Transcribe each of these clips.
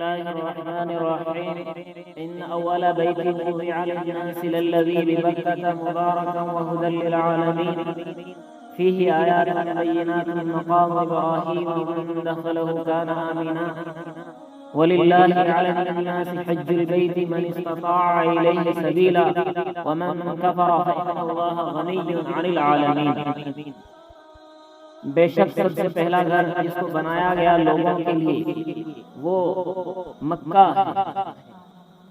الله الرحمن الرحيم إن أول بيت وضع للناس للذي ببكة مباركا وهدى للعالمين فيه آيات بينات مقام إبراهيم ومن دخله كان آمنا ولله على الناس حج البيت من استطاع إليه سبيلا ومن كفر فإن الله غني عن العالمين۔ بے شک سب سے پہلا گھر جس کو بنایا گیا لوگوں کے لیے وہ مکہ ہے،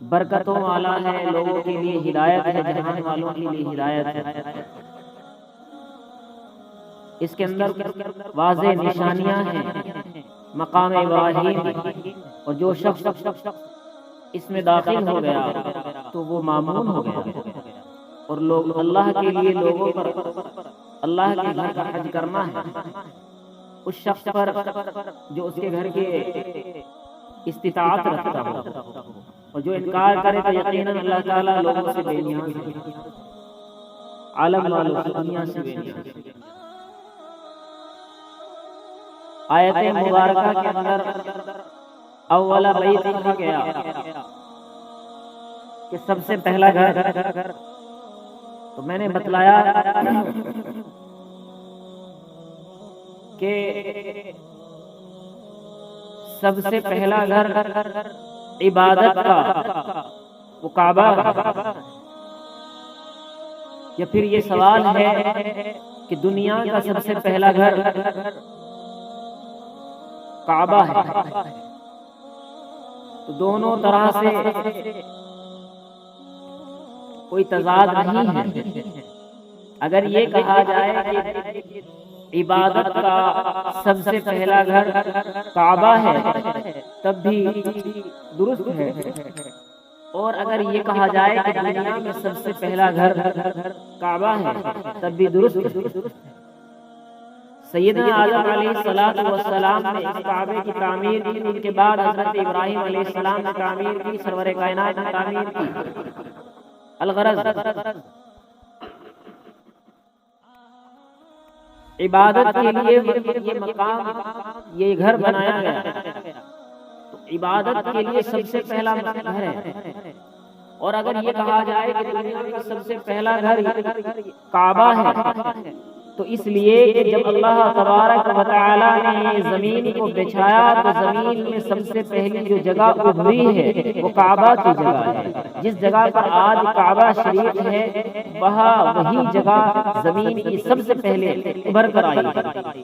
برکتوں والا ہے، لوگوں کے لیے ہدایت ہے، جہان والوں کے لیے ہدایت ہے۔ اس کے اندر واضح نشانیاں ہیں مقام ابراہیم، اور جو شخص اس میں داخل ہو گیا تو وہ مامون ہو گیا، اور لوگ اللہ کے لیے لوگوں پر اللہ کے گھر کا حج کرنا ہے اس شخص پر جو اس کے گھر کے استطاعت رکھتا ہو، اور جو انکار کرے تو یقیناً اللہ تعالیٰ لوگوں سے بے نیاز ہے، عالم والوں سے دنیا سے بے نیاز ہے۔ آیت مبارکہ کے اندر اولا بیت لکھا گیا کہ سب سے پہلا گھر، تو میں نے بتلایا کہ سب سے پہلا گھر عبادت کا وہ کعبہ ہے، یا پھر یہ سوال ہے کہ دنیا کا سب سے پہلا گھر کعبہ ہے؟ تو دونوں طرح سے کوئی تضاد نہیں ہے۔ اگر یہ کہا جائے کہ عبادت کا سب سے پہلا گھر کعبہ ہے تب بھی درست ہے، اور اگر یہ کہا جائے کہ دنیا میں سب سے پہلا گھر کعبہ ہے تب بھی درست ہے۔ سیدنا آدم علیہ السلام نے اس کعبے کی تعمیر کی، ان کے بعد حضرت ابراہیم علیہ السلام نے تعمیر کی، سرور کائنات نے تعمیر کی۔ الغرض عبادت کے لیے یہ مقام، یہ گھر بنایا گیا، تو عبادت کے لیے سب سے پہلا گھر ہے۔ اور اگر یہ کہا جائے کہ دنیا کا سب سے پہلا گھر کعبہ ہے تو اس لیے کہ جب اللہ تبارک و تعالی نے زمین کو بچھایا تو زمین میں سب سے پہلی جو جگہ ابھری ہے وہ کعبہ کی جگہ ہے۔ جس جگہ پر آج کعبہ شریف ہے وہاں وہی جگہ زمین کی سب سے پہلے ابھر کر آئی ہے۔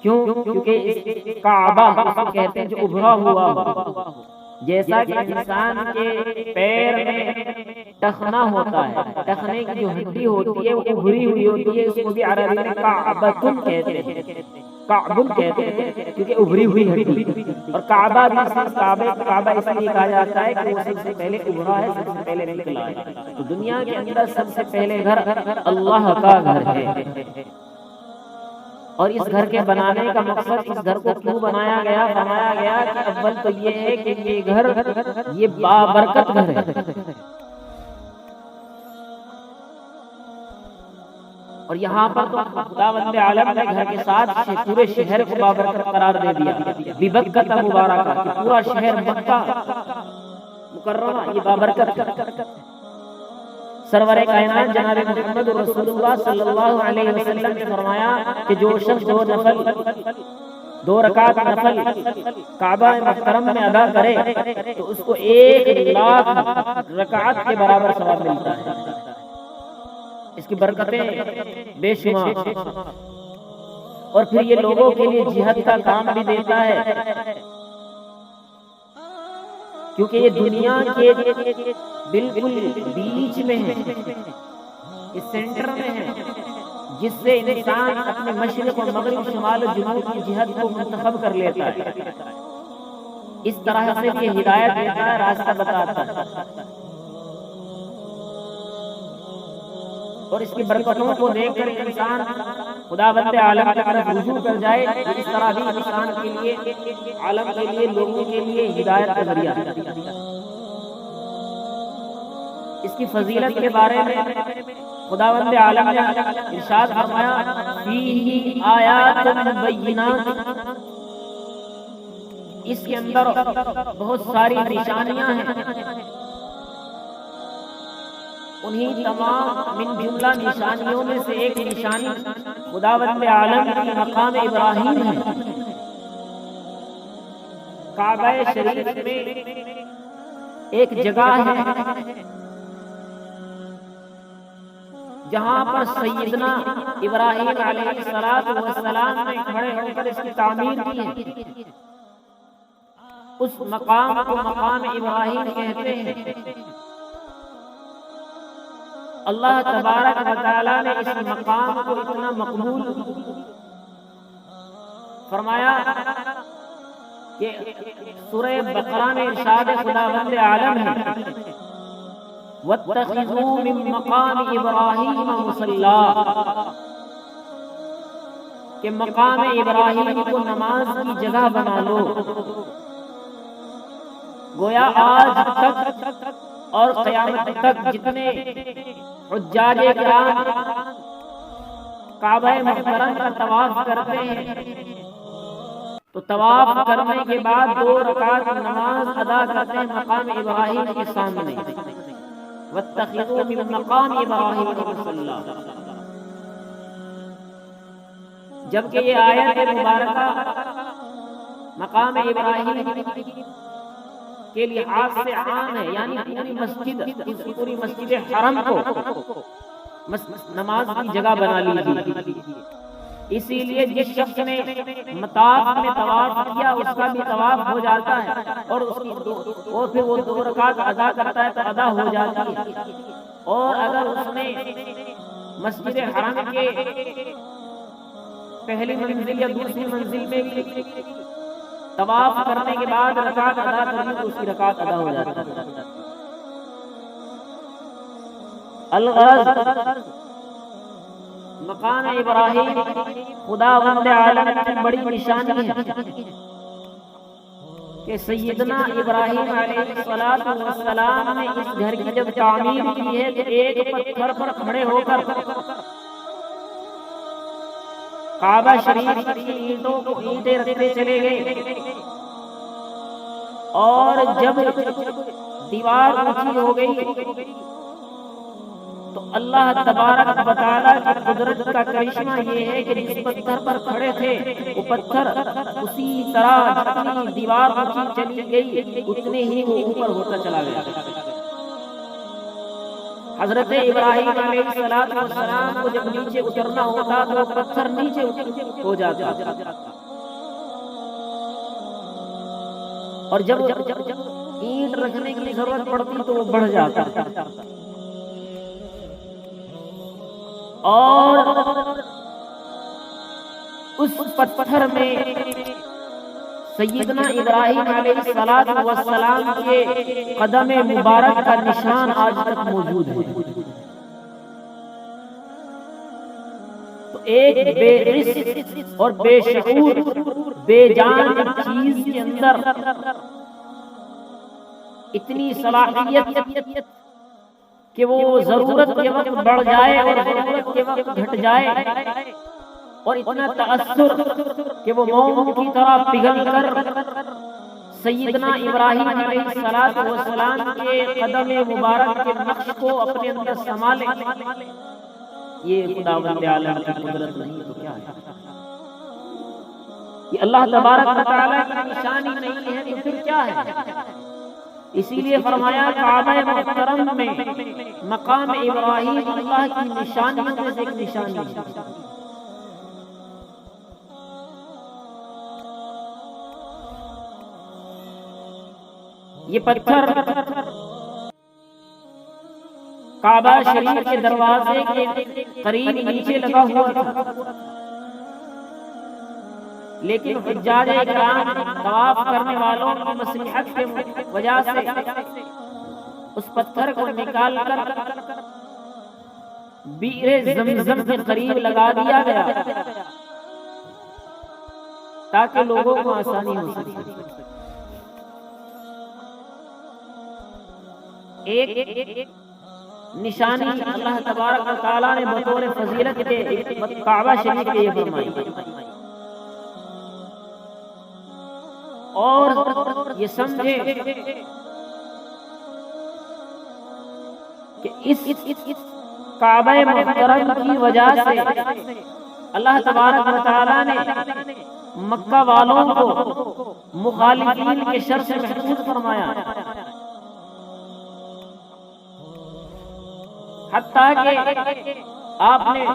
کیوں؟ کیونکہ کعبہ اس کو کہتے ہیں جو ابھرا ہوا ہو، جیسا کہ انسان کے پیر میں ٹخنا ہوتا ہے، ٹخنے کی جو ہڈی ہوتی ہے وہ ابھری ہوئی ہوتی ہے، اس کو بھی عربی میں کعبۃ کہتے ہیں، کعب کہتے ہیں کیونکہ ابھری ہوئی ہڈی۔ اور کعبہ بھی کعبہ اس لیے کہا جاتا ہے کہ وہ سب سے پہلے ابھرا ہے، سب سے پہلے نکلا ہے۔ تو دنیا کے اندر سب سے پہلے گھر اللہ کا گھر ہے، اور اس گھر کے بنانے کا مقصد، اس گھر کو کیوں بنایا گیا؟ فرمایا گیا کہ اول تو یہ ہے کہ یہ گھر یہ بابرکت گھر ہے، اور یہاں پر تو خداوند عالم نے گھر کے ساتھ پورے شہر کو بابرکت قرار دے دیا، ببکۃ مبارکہ، کہ پورا شہر مکہ مکرمہ یہ بابرکت ہے۔ سرور کائنات جناب محمد رسول اللہ صلی اللہ علیہ وسلم نے فرمایا کہ جو شخص دو رکعت نفل کعبہ محترم میں ادا کرے تو اس کو 1,00,000 رکعت کے برابر ثواب ملتا ہے۔ اس کی برکتیں بے شمار، اور پھر یہ لوگوں کے لیے جہاد کا کام بھی دیتا ہے، کیونکہ یہ دنیا کے بالکل بیچ میں ہے، اس سینٹر میں ہے، جس سے انسان اپنے مشرق و مغرب، شمال و جنوب کی جہت کو منتخب کر لیتا ہے۔ اس طرح سے یہ ہدایت دیتا ہے، راستہ بتاتا ہے، اور اس کی برکتوں کو دیکھ کر انسان خداوند عالم کی طرف رجوع کر جائے۔ اس طرح بھی انسان کے لیے، عالم کے لیے، لوگوں کے لیے ہدایت کا ذریعہ ہے۔ اس کی فضیلت کے بارے میں خداوند عالم نے ارشاد فرمایا فیہ آیات بینات، اس کے اندر بہت ساری نشانیاں ہیں، انہی تمام من جملہ نشانیوں میں سے ایک نشانی خداوند عالم کی مقام ابراہیم ہے۔ کعبہ شریف میں ایک جگہ ہے جہاں پر سیدنا ابراہیم علیہ السلام نے کھڑے ہو کر اس کی تعمیر کی ہے۔ اس مقام کو مقام ابراہیم کہتے ہیں۔ اللہ تبارک و تعالی نے اس مقام کو اتنا مقبول فرمایا کہ سورہ بقرہ میں ارشاد خداوند عالم ہے وَاتَّخِذُوا مِن مَّقَامِ إِبْرَاهِيمَ مُصَلًّى، کہ مقام ابراہیم کو نماز کی جگہ بنا لو۔ گویا آج تک اور قیامت تک جتنے حجاج کرام کعبہ محترم کا طواف کرتے ہیں تو طواف کرنے کے بعد 2 رکعت نماز ادا کرتے ہیں مقام ابراہیم کے سامنے، وَاتَّخِذُوا مِن مَّقَامِ إِبْرَاهِيمَ مُصَلًّى۔ جبکہ یہ آیت مبارکہ مقام ابراہیم کے لحاظ سے عام ہے، یعنی پوری مسجد، پوری مسجد حرم کو نماز کی جگہ بنا لیجیے۔ اسی لیے جس شخص نے مطاف میں طواف کیا اس کا بھی طواف ہو جاتا ہے، اور پھر وہ 2 رکعت ادا کرتا ہے تو ادا ہو جاتی ہے۔ اور اگر اس نے مسجد حرم کے پہلی منزل یا دوسری منزل میں بھی طواف کرنے کے بعد رکعت ادا کرنے تو اس کی رکعت ادا ہو جاتی ہے۔ الغرض مقام ابراہیم خداوند عالم کی بڑی نشانی ہے کہ سیدنا ابراہیم علیہ السلام نے اس گھر کی جب تعمیر کی ہے تو ایک پتھر پر کھڑے ہو کر کعبہ شریف کی اینٹوں کو اینٹیں رکھتے چلے گئے، اور جب دیوار اونچی ہو گئی تو اللہ تبارک و تعالیٰ کی قدرت کا کرشمہ یہ ہے کہ جس پتھر پر کھڑے تھے وہ پتھر اسی طرح جتنی دیوار اونچی چلی گئی اتنے ہی وہ اوپر ہوتا چلا گیا۔ حضرت ابراہیم علیہ السلام کو جب نیچے اترنا ہوتا تو وہ پتھر نیچے ہو جاتا، اور جب اینٹ رکھنے کی ضرورت پڑتی تو وہ بڑھ جاتا، اور اس پتھر میں سیدنا ابراہیم علیہ السلام کے قدم مبارک کا نشان آج تک موجود ہے۔ تو ایک بے حس اور بے شعور بے جان چیز کے اندر اتنی صلاحیت کہ وہ ضرورت کے وقت بڑھ جائے اور ضرورت کے وقت گھٹ جائے، اور اتنا تأثر کہ وہ موم کی طرح پگھل کر سیدنا ابراہیم علیہ السلام کے قدم مبارک کے نقش کو اپنے اندر سنبھالے، یہ خداوند عالم کی قدرت نہیں تو کیا ہے؟ یہ اللہ تبارک و تعالیٰ کی نشانی نہیں ہے تو پھر کیا ہے؟ اسی لیے فرمایا کعبہ محترم میں مقام ابراہیم اللہ کی نشانیوں میں سے ایک نشانی ہے۔ یہ پتھر کعبہ شریف کے دروازے کے قریب نیچے لگا ہوا تھا، لیکن حجاج کرام طواف کرنے والوں کی مصلحت کی وجہ سے اس پتھر کو نکال کر بئر زمزم کے قریب لگا دیا گیا تاکہ لوگوں کو آسانی ہو سکے۔ ایک نشانی اللہ تبارک و تعالیٰ نے بطور فضیلت کے کعبہ شریف کے یہ فرمائی۔ اور یہ سمجھے کہ اس کعبہ محترم کی وجہ سے اللہ تبارک و تعالیٰ نے مکہ والوں کو مخالفین کے شر سے محفوظ فرمایا، حتیٰ کہ آپ نے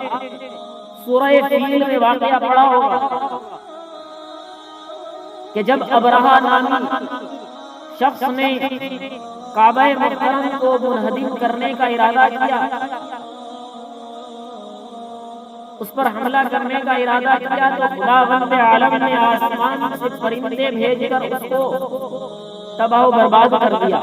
سورہ فیل میں واقعہ پڑھا ہوگا کہ جب ابرہہ نامی شخص نے کعبہ محترم کو منہدم کرنے کا ارادہ کیا، اس پر حملہ کرنے کا ارادہ کیا، تو خداوند عالم نے آسمان سے فرشتے بھیج کر اس کو تباہ و برباد کر دیا۔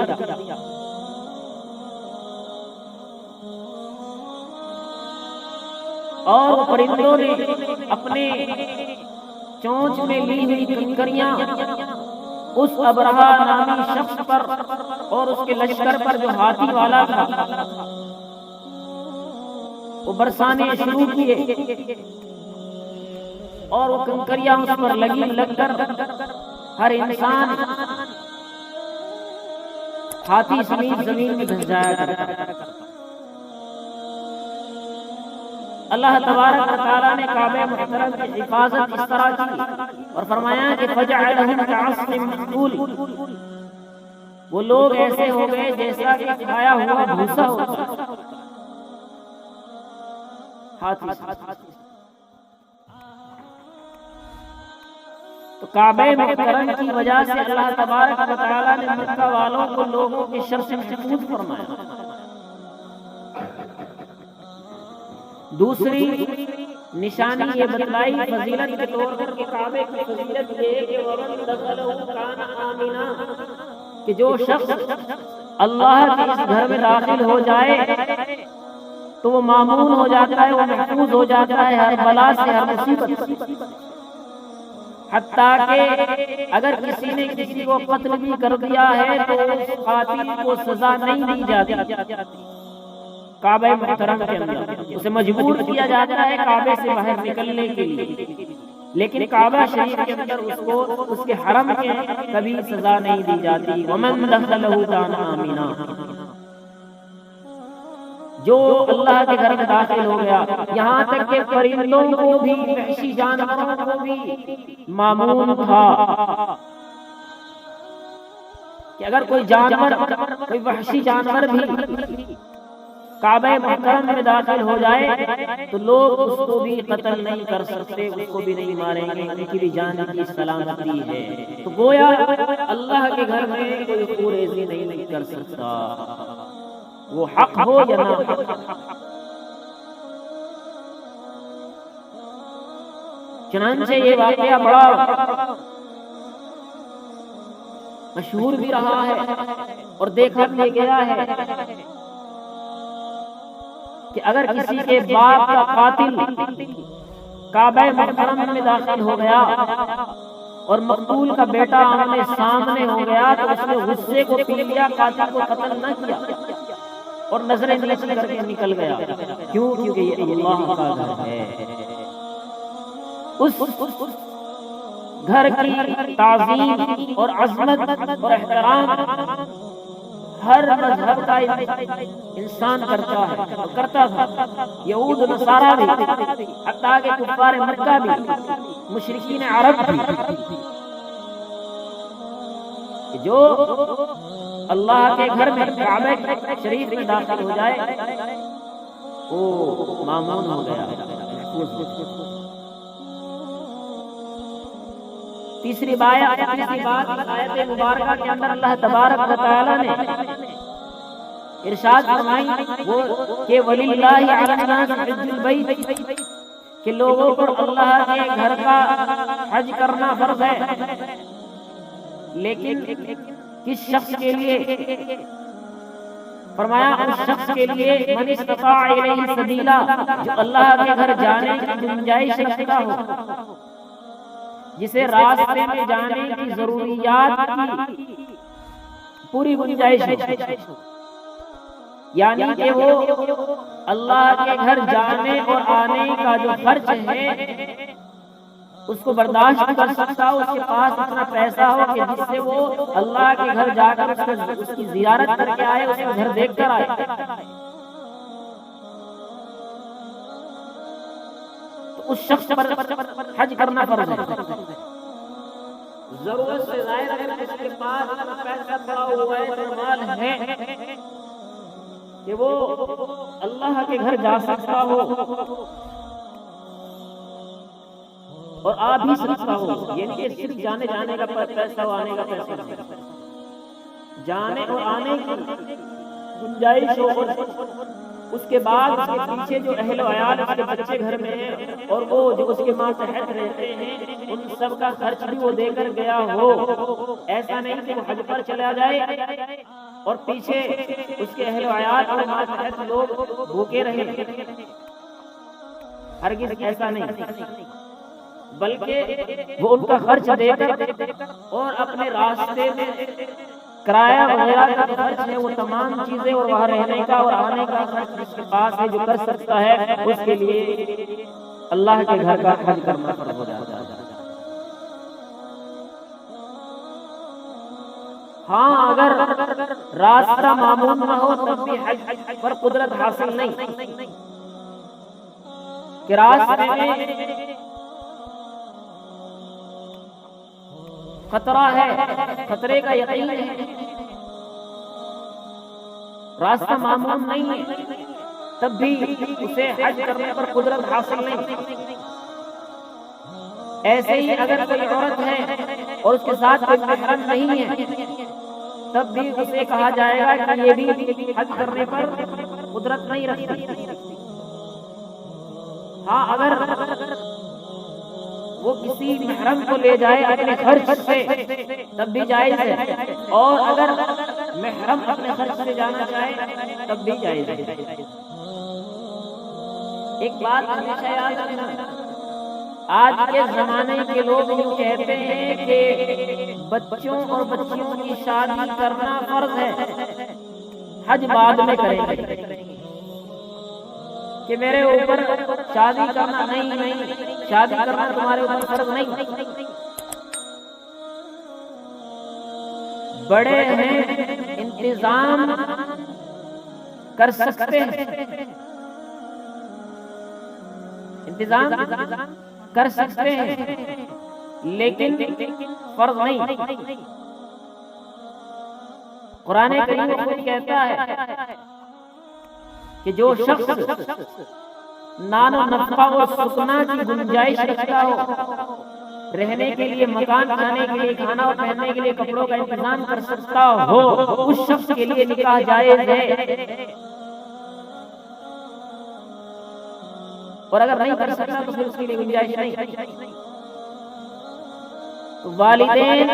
اور پرندوں نے اپنے چونچ میں لی ہوئی کنکریاں اس ابرہہ نامی شخص پر اور اس کے لشکر پر جو ہاتھی والا تھا وہ برسانے شروع کیے، اور وہ کنکریاں اس پر لگ کر ہر انسان ہاتھی سمیت زمین میں دھس جایا کرتا۔ اللہ تبارک و تعالیٰ نے کعبہ محترم کی حفاظت اس طرح کی اور فرمایا کہ فَجَعَلَهُمْ كَعَصْفٍ مَّأْكُولٍ، وہ لوگ ایسے ہو گئے جیسا کہ کھایا ہوا بھوسا ہوتا ہاتھی۔ تو کعبہ محترم کی وجہ سے اللہ تبارک و تعالیٰ نے مکہ والوں کو لوگوں کے شر سے محفوظ فرمایا۔ دوسری نشانی یہ بتلائی فضیلت کے طور پر کہ کعبے کی فضیلت یہ ہے کہ وَمَن دَخَلَهُ كَانَ آمِنًا، کہ جو شخص اللہ کے اس گھر میں داخل ہو جائے تو وہ مامون ہو جاتا ہے، وہ محفوظ ہو جاتا ہے ہر بلا سے، ہر مصیبت سے، حتیٰ کہ اگر کسی نے کسی کو قتل بھی کر دیا ہے تو اس قاتل کو سزا نہیں دی جاتی کعبہ محترم کے اندر، اسے مجبور کیا جاتا ہے کعبے سے باہر نکلنے کے لیے، لیکن کعبہ شریف کے اندر اس کو اس کے حرم کے کبھی سزا نہیں دی جاتی۔ وَمَن دَخَلَهُ كَانَ آمِنًا، جو اللہ کے گھر میں داخل ہو گیا، یہاں تک کہ پرندوں کو بھی، وحشی جانوروں کو بھی مامون تھا کہ اگر کوئی جانور، کوئی وحشی جانور بھی کعبہ محترم میں داخل ہو جائے تو لوگ اس کو بھی قتل نہیں کر سکتے، اس کو بھی نہیں ماریں گے، ان کی بھی جان کی سلامتی ہے۔ تو گویا اللہ کے گھر میں کوئی خوریزی نہیں کر سکتا، وہ حق ہو یا نہ حق۔ چنانچہ یہ واقعہ بڑا مشہور بھی رہا ہے اور دیکھا بھی گیا ہے کہ اگر کسی کے باپ کا قاتل کعبہ محترم میں داخل ہو گیا اور مقتول کا بیٹا آمنے سامنے ہو گیا تو اس نے غصے کو پی لیا، قاتل کو قتل نہ کیا اور نظریں نیچے کر کے نکل گیا۔ کیوں؟ کیونکہ یہ اللہ کا گھر ہے۔ اس گھر کی تعظیم اور عظمت اور احترام ہر مذہب کا انسان کرتا ہے، کرتا تھا، یہود نصارہ بھی، حتیٰ کہ کفار مکہ بھی، مشرکین عرب بھی، جو اللہ کے گھر میں کعبہ شریف میں داخل ہو جائے وہ مامون ہو گیا۔ تیسری بات آیت مبارکہ کے اندر اللہ تبارک و تعالی نے ارشاد فرمائی کہ وَلِلَّهِ عَلَى النَّاسِ حِجُّ الْبَيْتِ، کہ لوگوں پر اللہ کے گھر کا حج کرنا فرض ہے، لیکن کس شخص کے لیے؟ فرمایا اس شخص کے لیے من استطاع الیہ سبیلا، جو اللہ کے گھر جانے کی گنجائش رکھتا ہو، جسے راستے میں جانے کی ضروریات کی پوری گنجائش ہو، یعنی کہ وہ اللہ کے گھر جانے اور آنے کا جو خرچ ہے اس کو برداشت کر سکتا ہو، اس کے پاس اتنا پیسہ ہو کہ جس سے وہ اللہ کے گھر جا کر اس کی زیارت کر کے آئے، اس کا گھر دیکھ کر آئے، تو اس شخص پر حج کرنا فرض ہے۔ ضرورت سے زائد اگر اس کے پاس پیسہ پڑا ہوا ہے، مال ہے کہ وہ اللہ کے گھر جا سکتا ہو اور آ بھی سکتا ہو، یعنی کہ صرف جانے کا پیسہ ہو، آنے کا پیسہ نہیں، جانے اور آنے کی گنجائش ہو، اس کے بعد اس کے پیچھے جو اہل و عیال، اس کے بچے گھر میں ہیں اور وہ جو اس کے ماتحت رہتے ہیں، ان سب کا خرچ بھی وہ دے کر گیا ہو۔ ایسا نہیں کہ وہ حج پر چلا جائے اور پیچھے اس کے اہل و عیال اور ماتحت لوگ بھوکے رہیں، ہرگز ایسا نہیں، بلکہ وہ ان کا خرچ دے کر اور اپنے راستے میں کرایہ وغیرہ کا خرچ ہے، وہ تمام چیزیں اور وہاں رہنے کا اور آنے کا خرچ جس کے پاس ہے جو کر سکتا ہے، اس کے لیے اللہ کے گھر کا حج کرنا فرض ہو جاتا ہے۔ ہاں اگر راستہ معمول نہ ہو تب بھی حج پر قدرت حاصل نہیں، کہ راستے میں خطرہ ہے، خطرے کا یقین ہے، راستہ معمول نہیں ہے، تب بھی اسے حج کرنے پر قدرت حاصل نہیں۔ ایسے ہی اگر کوئی عورت ہے اور اس کے ساتھ کوئی محرم نہیں ہے، تب بھی اسے کہا جائے گا کہ یہ بھی حج کرنے پر قدرت نہیں رکھتی۔ ہاں اگر وہ کسی محرم کو لے جائے اپنے خرچ سے تب بھی جائز ہے، اور اگر محرم اپنے خرچ سے جانا چاہے تب بھی جائز ہے۔ ایک بات ہمیشہ یاد رکھنا، آج کے زمانے کے لوگ یوں کہتے ہیں کہ بچوں اور بچیوں کی شادی کرنا فرض ہے، حج بعد میں کریں گے، کہ میرے اوپر شادی کرنا نہیں، شادی کرنا تمہارے اوپر فرض نہیں۔ بڑے ہیں، انتظام کر سکتے ہیں، انتظام کر سکتے ہیں، لیکن فرض نہیں۔ قرآن کریم خود کہتا ہے کہ جو شخص نان و نفقہ اور سکنا کی گنجائش رکھتا ہو، رہنے کے لیے مکان، کھانے کے لیے کھانا اور پہننے کے لیے کپڑوں کا انتظام کر سکتا ہو، اس شخص کے لیے نکاح جائز ہے۔ اور اگر نہیں کر سکتا تو پھر اس کے لیے گنجائش نہیں۔ تو والدین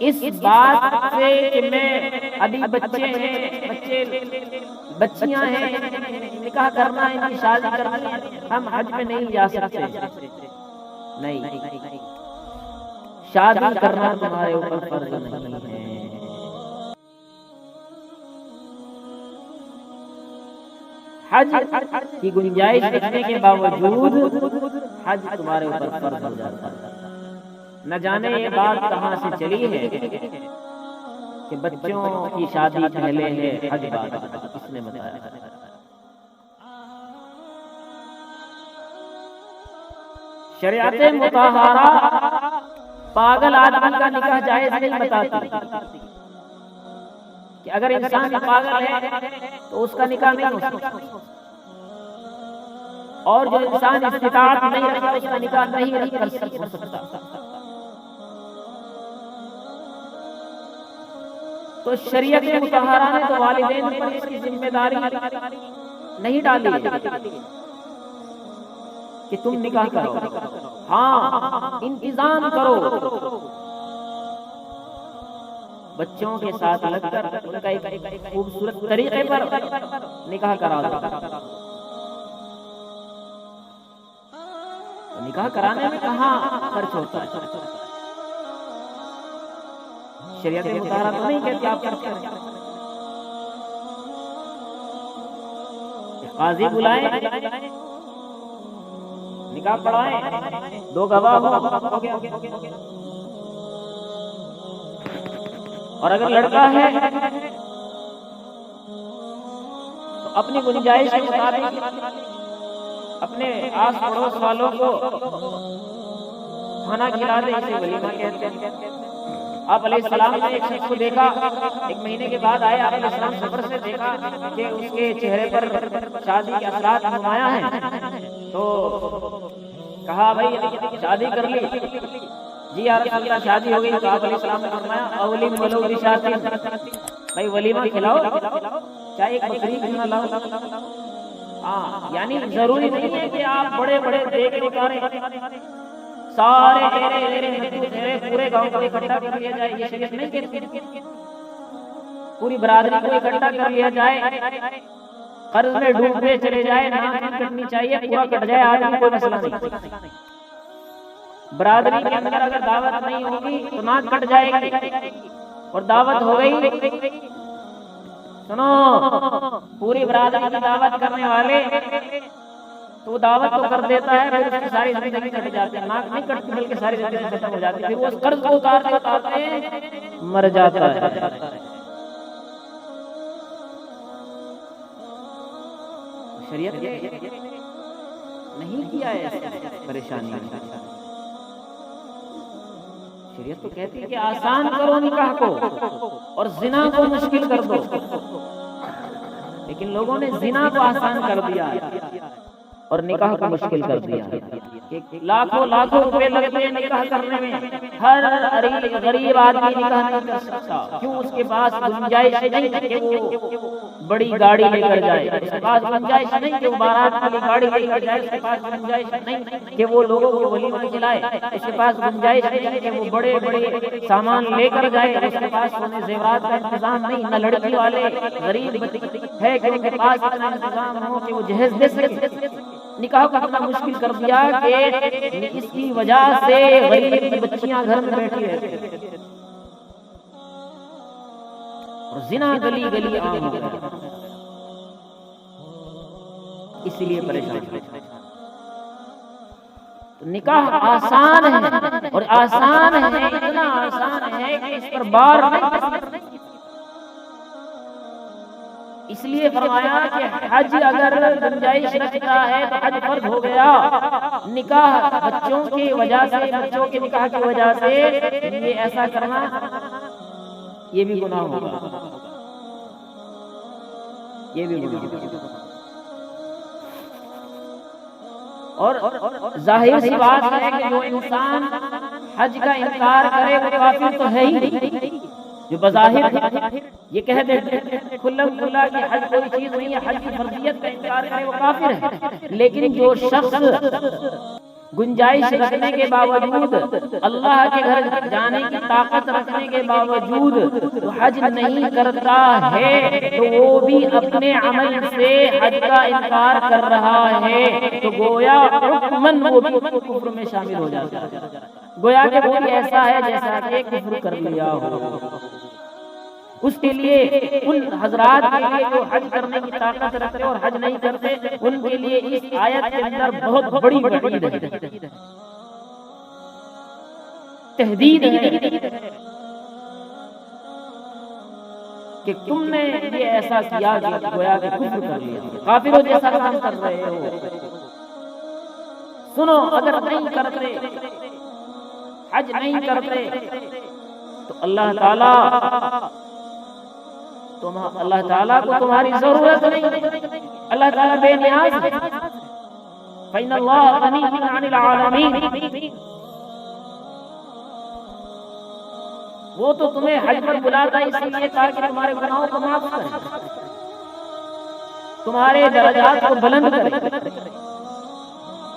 اس بات سے کہ میں ابھی بچے ہیں، بچیاں ہیں، نکاح کرنا ہے، ان کی شادی کرنا ہے، ہم حج میں نہیں جا سکتے، نہیں، شادی کرنا تمہارے اوپر فرض نہیں ہے۔ حج کی گنجائش رکھنے کے باوجود حج تمہارے اوپر فرض ہو جاتا ہے۔ نہ جانے یہ بات کہاں سے چلی ہے کہ بچوں کی شادی پہلے ہے، حج بعد، کس نے بتایا؟ شریعت مطہرہ پاگل آدمی کا نکاح جائز نہیں بتاتی، کہ اگر انسان پاگل ہے تو اس کا نکاح نہیں ہو سکتا، اور جو انسان استطاعت نہیں رکھتا اس کا نکاح نہیں کر سکتا۔ تو شریعت مطہرہ نے تو والدین پر اس کی ذمہ داری نہیں ڈالی کہ تم نکاح کرو، ہاں انتظام کرو، بچوں کے ساتھ لگ کر ان کا ایک خوبصورت طریقے پر نکاح کرا دو۔ نکاح کرانے میں کہاں خرچ ہوتا ہے؟ شریعت مطہرہ تو نہیں کہتی آپ خرچ کریں، قاضی بلائیں، نکاح پڑھائیں، 2 گواہ ہو گیا۔ اور اگر لڑکا ہے تو اپنی گنجائش کے مطابق اپنے آس پڑوس والوں کو کھانا کھلا دے، اسے ولیمہ کہتے ہیں۔ آپ علیہ السلام نے ایک شخص کو دیکھا، 1 مہینے کے بعد آئے، آپ علیہ السلام سفر سے دیکھا کہ اس کے چہرے پر شادی کے اثرات نمایاں ہیں، تو کہا بھائی شادی کر لی؟ جی یا رسول اللہ شادی ہو گئی۔ تو آپ علیہ السلام نے فرمایا اولیم ولو بشاۃ، بھائی ولیمہ کھلاؤ، چاہے ایک بکری کیوں نہ لاؤ۔ ہاں، یعنی ضروری نہیں ہے کہ آپ بڑے بڑے دیگ نکالیں، سارے پورے گاؤں کو اکٹھا کر لیا جائے، یہ شریعت نہیں کہتی۔ پوری برادری کو اکٹھا کر لیا جائے، قرض میں ڈوبتے چلے جائے، ناک نہیں کٹنی چاہیے، پورا کٹ جائے آدمی، کوئی مسئلہ نہیں۔ برادری کے اندر اگر دعوت نہیں ہوگی تو ناک کٹ جائے گی، اور دعوت ہو گئی، سنو، پوری برادری کی دعوت کرنے والے تو دعوت تو کر دیتا ہے، پھر اس کی ساری زندگی کٹ جاتی ہے، ناک نہیں کٹتی بلکہ ساری زندگی ختم ہو جاتی ہے، پھر وہ اس قرض کو اتارتے مر جاتا ہے۔ شریعت نہیں کیا ہے پریشانی، شریعت تو کہتی ہے کہ آسان کرو نکاح کو اور زنا کو مشکل کر دو، لیکن لوگوں نے زنا کو آسان کر دیا اور نکاح کو مشکل کر دیا۔ لاکھوں روپے لگتے ہیں نکاح کرنے میں، ہر غریب آدمی نکاح نہیں کر سکتا، کیوں؟ اس کے پاس گنجائش نہیں ہے کہ وہ بڑی گاڑی لے کر جائے، اس کے پاس گنجائش نہیں کہ وہ بارات والی گاڑی لے کر جائے، اس کے پاس گنجائش نہیں کہ وہ لوگوں کو ولیمہ کھلائے، اس کے پاس گنجائش نہیں کہ وہ بڑے بڑے سامان لے کر جائے، اس کے پاس سونے زیورات کا انتظام نہیں، نہ لڑکی والے غریب ہے کہ ان کے پاس اتنا انتظام ہو کہ وہ جہیز دے سکے۔ نکاح کو اتنا مشکل کر دیا کہ اس کی وجہ سے غریب کی بچیاں گھر میں بیٹھی رہتی ہیں اور زنا گلی گلی عام ہو گیا، اسی لیے پریشان ہے۔ تو نکاح آسان ہے، اور آسان ہے، اتنا آسان ہے کہ اس پر بار نہیں پڑتا۔ اس لیے فرمایا کہ حج اگر گنجائش رکھتا ہے تو حج فرض ہو گیا، نکاح بچوں کی وجہ سے، بچوں کے نکاح کی وجہ سے یہ ایسا کرنا یہ بھی گناہ ہوگا، یہ بھی گناہ ہوگا۔ اور ظاہر سی بات ہے کہ جو انسان حج کا انکار کرے وہ کافر تو ہے ہی نہیں، جو بظاہر یہ کہہ دے کھلم کھلا کہ حج کوئی چیز نہیں ہے، حج کی فرضیت کا انکار کرے وہ کافر ہے، لیکن جو شخص گنجائش رکھنے کے باوجود، اللہ کے گھر جانے کی طاقت رکھنے کے باوجود حج نہیں کرتا ہے تو وہ بھی اپنے عمل سے حج کا انکار کر رہا ہے، تو گویا حکماً وہ بھی کفر میں شامل ہو جاتا ہے، گویا کہ وہ بھی ایسا ہے جیسا کہ کفر کر لیا ہو۔ اس کے لیے ان حضرات کے لیے جو حج کرنے کی طاقت رکھتے اور حج نہیں کرتے، ان کے لیے اس آیت کے اندر بہت بڑی وعید ہے، تہدید ہے کہ تم نے یہ ایسا کیا کہ گویا کہ کفر کر لیا، کافروں جیسا کام کر رہے ہو۔ سنو، اگر نہیں کرتے، حج نہیں کرتے تو اللہ تعالیٰ کو تمہاری ضرورت نہیں، اللہ تعالیٰ بے نیاز ہے، فَإِنَّ اللَّهَ غَنِيٌّ عَنِ الْعَالَمِينَ۔ وہ تو تمہیں حج پر بلاتا اس لیے تاکہ تمہارے گناہوں کو معاف کرے، تمہارے درجات کو بلند کرے،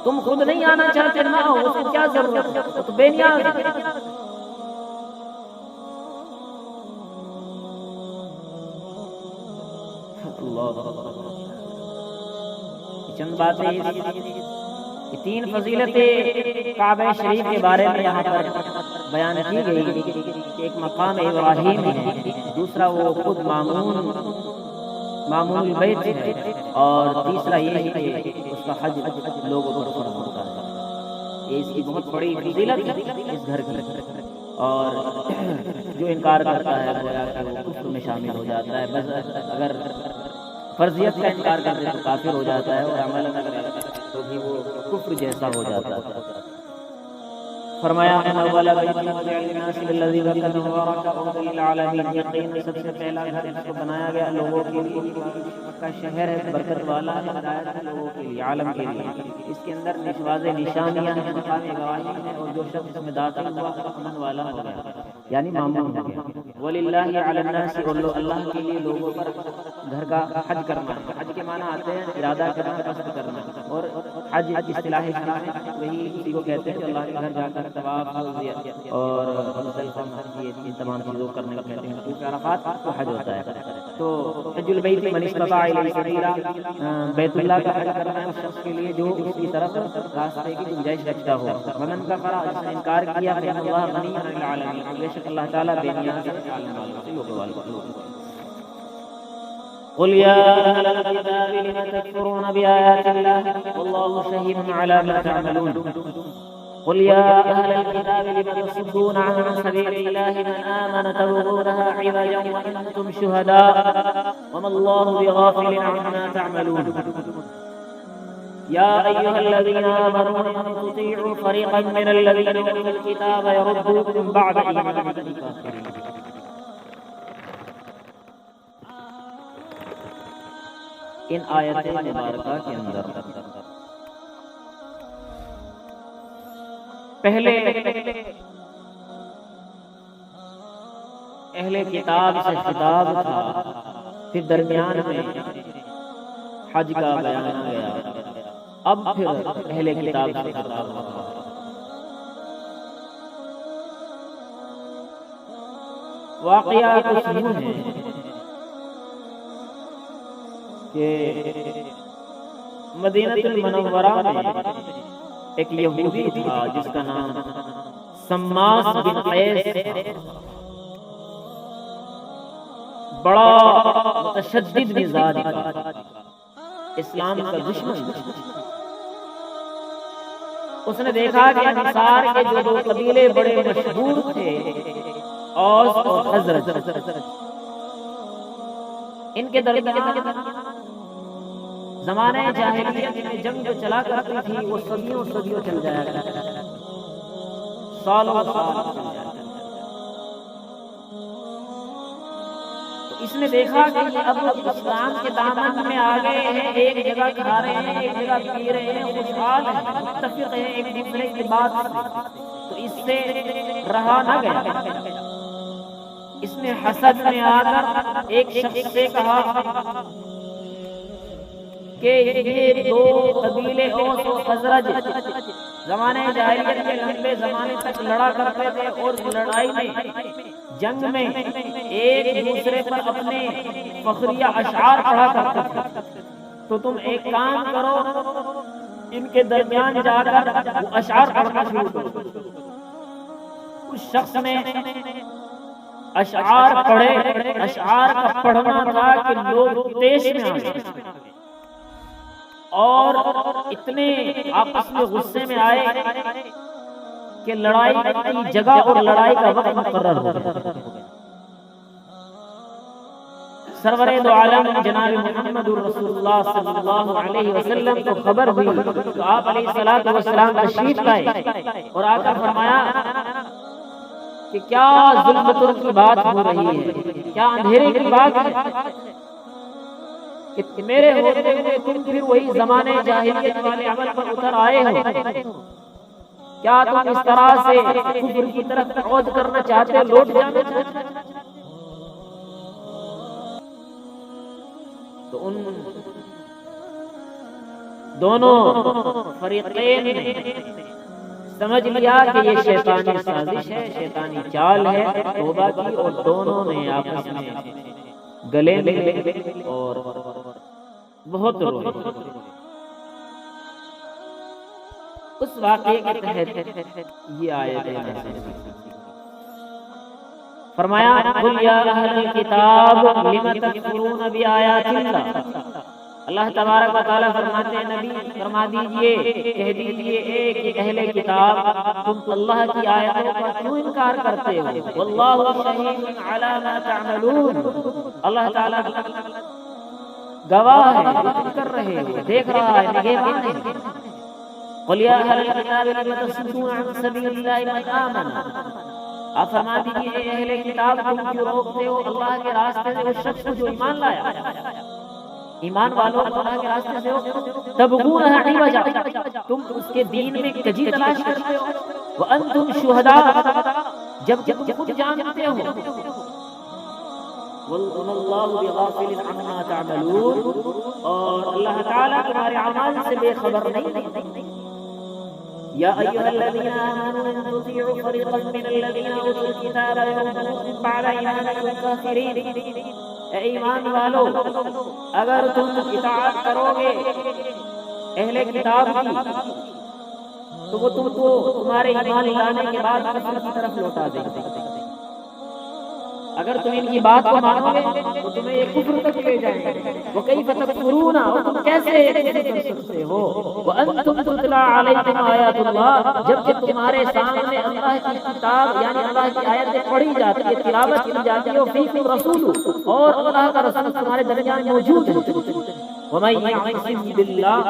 تم خود نہیں آنا چاہتے نہ ہو، اس کو کیا ضرورت ہے، وہ تو بے نیاز ہے۔ چند باتیں، یہ 3 فضیلتیں کعبہ شریف کے بارے میں یہاں پر بیان کی گئی کہ ایک مقام ابراہیم ہے، دوسرا وہ خود معمول البیت ہے، اور تیسرا یہ ہے کہ اس کا حج لوگوں پر فرض ہوتا ہے۔ یہ اس کی بہت بڑی فضیلت ہے اس گھر کی، اور جو انکار کرتا ہے گویا کہ وہ کفر میں شامل ہو جاتا ہے، بس اگر فرضیت کا انکار کرتے تو کافر ہو جاتا ہے، اور عمل اگر تو بھی وہ کفر جیسا ہو جاتا ہے۔ فرمایا اول بیت وضع للناس الذی بکۃ مبارکا وہدی للعالمین، یقین سب سے پہلا گھر اس کو بنایا گیا لوگوں کے لیے، مکہ شہر ہے برکت والا ہے، ہدایت ہے لوگوں کے لیے، عالم کے لیے، اس کے اندر واضح نشانیاں ہیں، مقام گواہی ہے، اور جو شخص اس میں داخل ہوا امن والا ہو گیا یعنی مامون ہو گیا۔ وللہ علی الناس، اور اللہ کے لیے لوگوں پر گھر کا حج کرنا ہے۔ حج کے معنی آتے ہیں ارادہ کرنا، قصد کرنا، اور حج اصطلاح شرع میں وہی اسی کو کہتے ہیں کہ اللہ کے گھر جا کر طواف اور یہ تمام چیزوں کرنے کو کہتے ہیں، کیونکہ عرفات کو حج ہوتا ہے۔ تو حج البیت من استطاع الیہ سبیلا، بیت اللہ کا حج کرنا ہے اس شخص کے لیے جو اس کی طرف راستے کی گنجائش رکھتا ہو۔ ومن کفر، جس نے انکار کیا، فإن اللہ غنی عن العالمین، بے شک اللہ تعالیٰ بے نیاز ہے عالم والوں سے، لوگوں والوں سے۔ قل يا أهل الكتاب لم تكفرون بآيات الله والله شهيد على ما تعملون قل يا أهل الكتاب لم تصدون عن سبيل الله من آمن تبغونها عوجا وأنتم شهداء وما الله بغافل عما تعملون يا أيها الذين آمنوا إن تطيعوا فريقا من الذين أوتوا الكتاب يردوكم بعد إيمانكم كافرين۔ ان آیت مبارکہ کے اندر پہلے اہل کتاب سے خطاب تھا، پھر درمیان میں حج کا بیان گیا، اب پھر اہل کتاب سے خطاب ہوا۔ واقعہ کچھ یوں ہے کہ مدینہ المنورہ میں ایک یہودی تھا جس کا نام سماس بن قیس، بڑا متشدد مزاج کا، اسلام کا دشمن۔ اس نے دیکھا کہ انصار کے جو دو قبیلے بڑے مشہور تھے، اوس اور خزرج، ان کے درمیان زمانے جاہلیت میں جنگ جو چلا کرتی تھی وہ صدیوں صدیوں چل جایا کرتا ہے، سالوں سال چل جایا کرتا ہے۔ تو اس نے دیکھا کہ اب اسلام کے دامن میں آ گئے ہیں، ایک جگہ کھا رہے ہیں، ایک جگہ پی رہے ہیں، خوشحال ہیں، متفق ہیں ایک دوسرے کی بات سے، تو اس سے رہا نہ گیا۔ اس نے حسد میں آ کر ایک شخص سے کہا کہ یہ دو قبیلے اوس و خزرج زمانے جاہلیت کے لمبے زمانے تک لڑا کرتے تھے، اور لڑائی میں جنگ میں ایک دوسرے پر اپنے فخریہ اشعار پڑھا کرتے تھے، تو تم ایک کام کرو، ان کے درمیان جا کر وہ اشعار پڑھنا شروع کرو۔ اس شخص نے اشعار پڑھے، اشعار کا پڑھنا تھا کہ لوگ تیش میں آ گئے اور اتنے آپس میں غصے میں آئے کہ لڑائی کی جگہ اور لڑائی کا وقت مقرر ہو گیا۔ سرور دو عالم جناب محمد رسول اللہ صلی اللہ علیہ وسلم کو خبر ہوئی تو آپ علیہ الصلوۃ والسلام تشریف لائے اور آ کر فرمایا کہ کیا ظلم کی بات ہو رہی ہے، کیا اندھیرے کی بات ہے کہ میرے ہوتے ہوئے تم پھر وہی زمانے جاہلیت والے عمل پر اتر آئے ہو؟ کیا تم اس طرح سے کفر کی طرف عود کرنا چاہتے ہو، لوٹ جانا چاہتے ہو؟ تو ان دونوں فریقین نے سمجھ لیا کہ یہ شیطانی سازش ہے، شیطانی چال ہے، توبہ کی، اور دونوں نے آپس میں گلے ملے اور بہت روئے۔ اس واقعے کے تحت یہ آیت نازل ہوئی۔ فرمایا قل یا اہل الکتاب لم تکفرون بآیات اللہ، اللہ تبارک و تعالیٰ فرماتے ہیں نبی فرما دیجئے کہہ دیجئے ایک اہل کتاب تم اللہ کی آیتوں کا کیوں انکار کرتے ہو واللہ شہید علی ما تعملون اللہ تعالیٰ گواہ ہے تم کر رہے ہو دیکھ رہا ہے نگہبان ہے قل یا اہل الکتاب لم تصدون عن سبیل اللہ من آمن آپ فرما دیجئے اے اہل کتاب تم کیوں روکتے ہو اللہ کے راستے سے اس شخص کو جو ایمان لایا ایمان والوں کو اللہ کے راستے سے تبغونها عوجا تم اس کے دین میں کجی تلاش کرتے ہو وانتم شہداء جب تم خود جانتے ہو واللہ بغافل عما تعملون اور اللہ تعالیٰ تمہارے اعمال سے بے خبر نہیں یا ایھا الذین آمنوا ان تطیعوا فریقا من الذین اوتوا الکتاب یردوکم بعد ایمانکم کافرین اے ایمان والو اگر تم اطاعت کرو گے اہل کتاب کی تو وہ تم کو تمہارے ایمان لانے کے بعد کفر کی طرف لوٹا دیں گے اگر تم ان کی بات کو مانو گے تو تمہیں یہ کفر تک لے جائیں گے وَكَيْفَ تَكْفُرُونَ اور تم کیسے کر سکتے ہو وَأَنْتُمْ تُتْلَى عَلَيْكُمْ آیَاتُ اللَّهِ جبکہ تمہارے سامنے اللہ کی کتاب یعنی اللہ کی آیتیں پڑھی جاتی ہے تلاوت کی جاتی ہے وَفِيكُمْ رَسُولُ اور اللہ کا رسول تمہارے درمیان موجود ہے وَمَن يَعْتَصِمْ بِاللَّهِ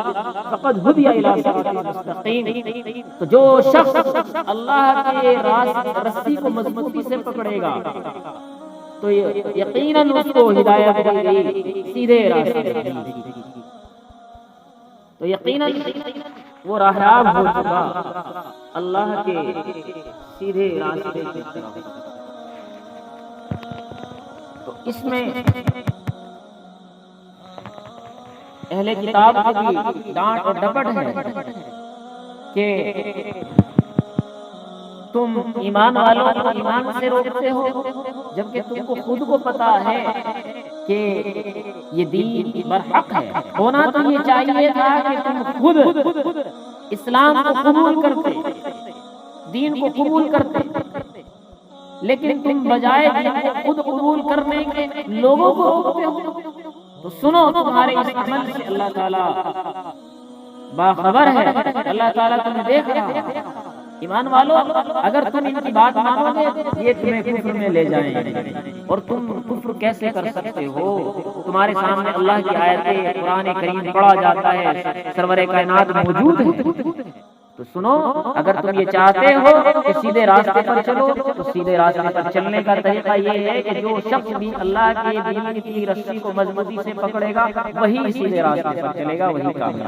فَقَدْ هُدِيَ إِلَىٰ صِرَاطٍ مُّسْتَقِيمٍ تو جو شخص اللہ کے رسی کو مضبوطی سے پکڑے گا تو یقیناً اس کو ہدایت دی گئی سیدھے راستے پر تو یقیناً وہ راہیاب ہو چکا اللہ کے سیدھے راستے کی طرف تو اس میں اہل کتاب کی ڈانٹ اور ڈپٹ ہے کہ تم ایمان والوں کو ایمان سے روکتے ہو جبکہ تم کو خود کو پتا ہے کہ یہ دین برحق ہے ہونا تو یہ چاہیے تھا کہ تم خود اسلام کو قبول کرتے دین کو قبول کرتے لیکن تم بجائے دین کو خود قبول کرنے کے لوگوں کو روکتے ہو تو سنو تمہارے اس عمل سے اللہ تعالیٰ باخبر ہے اللہ تعالیٰ تمہیں دیکھ رہا ہے ایمان والو اگر تم ان کی بات مانو گے یہ تمہیں کفر میں لے جائیں گے اور تم کفر کیسے کر سکتے ہو تمہارے سامنے اللہ کی آیتیں قرآن کریم پڑھا جاتا ہے سرور کائنات موجود ہے تو سنو اگر تم یہ چاہتے ہو کہ سیدھے راستے پر چلو تو سیدھے راستے پر چلنے کا طریقہ یہ ہے کہ جو شخص بھی اللہ کے دین کی رسی کو مضبوطی سے پکڑے گا وہی سیدھے راستے پر چلے گا وہی کامیاب